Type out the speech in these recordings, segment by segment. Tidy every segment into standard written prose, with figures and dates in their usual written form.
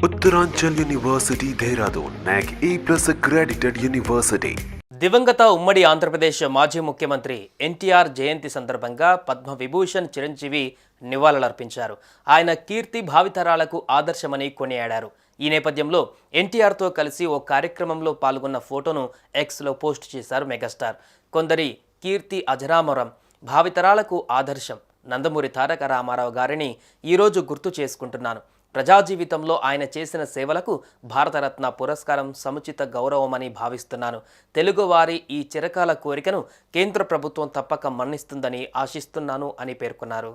Uttaranchal University, Dehradun, NAC A+ accredited university. దివంగత ఉమ్మడి ఆంధ్రప్రదేశ్ మాజీ ముఖ్యమంత్రి ఎన్టీఆర్ జయంతి సందర్భంగా పద్మవిభూషణ్ చిరంజీవి నివాళులర్పించారు. ఆయన కీర్తి భావితరాలకు ఆదర్శమని కొనియాడారు. ఈ నేపథ్యంలో ఎన్టీఆర్తో కలిసి ఓ కార్యక్రమంలో పాల్గొన్న ఫోటోను ఎక్స్లో పోస్ట్ చేశారు మెగాస్టార్. కొందరి కీర్తి అజరామరం, భావితరాలకు ఆదర్శం. నందమూరి తారక రామారావు గారిని ఈరోజు గుర్తు చేసుకుంటున్నాను. ప్రజా జీవితంలో ఆయన చేసిన సేవలకు భారతరత్న పురస్కారం సముచిత గౌరవమని భావిస్తున్నాను. తెలుగువారి ఈ చిరకాల కోరికను కేంద్ర ప్రభుత్వం తప్పక మన్నిస్తుందని ఆశిస్తున్నాను అని పేర్కొన్నారు.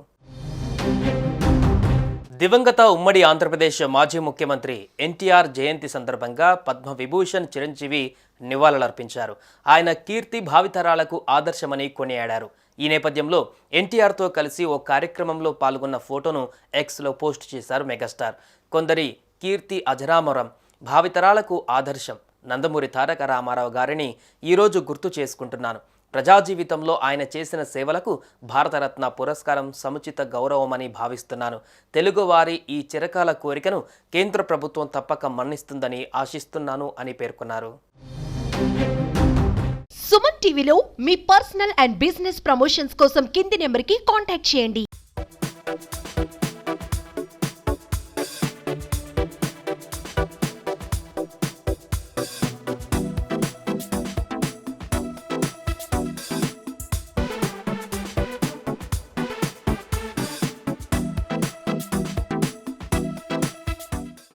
దివంగత ఉమ్మడి ఆంధ్రప్రదేశ్ మాజీ ముఖ్యమంత్రి ఎన్టీఆర్ జయంతి సందర్భంగా పద్మవిభూషణ్ చిరంజీవి నివాళులర్పించారు. ఆయన కీర్తి భావితరాలకు ఆదర్శమని కొనియాడారు. ఈ నేపథ్యంలో ఎన్టీఆర్తో కలిసి ఓ కార్యక్రమంలో పాల్గొన్న ఫోటోను ఎక్స్లో పోస్ట్ చేశారు మెగాస్టార్. కొందరి కీర్తి అజరామరం, భావితరాలకు ఆదర్శం. నందమూరి తారక రామారావు గారిని ఈరోజు గుర్తు చేసుకుంటున్నాను. ప్రజా జీవితంలో ఆయన చేసిన సేవలకు భారతరత్న పురస్కారం సముచిత గౌరవమని భావిస్తున్నాను. తెలుగువారి ఈ చిరకాల కోరికను కేంద్ర ప్రభుత్వం తప్పక మన్నిస్తుందని ఆశిస్తున్నాను అని పేర్కొన్నారు. సుమన్ టీవీలో మీ పర్సనల్ అండ్ బిజినెస్ ప్రమోషన్స్ కోసం కింది నెంబర్కి కాంటాక్ట్ చేయండి.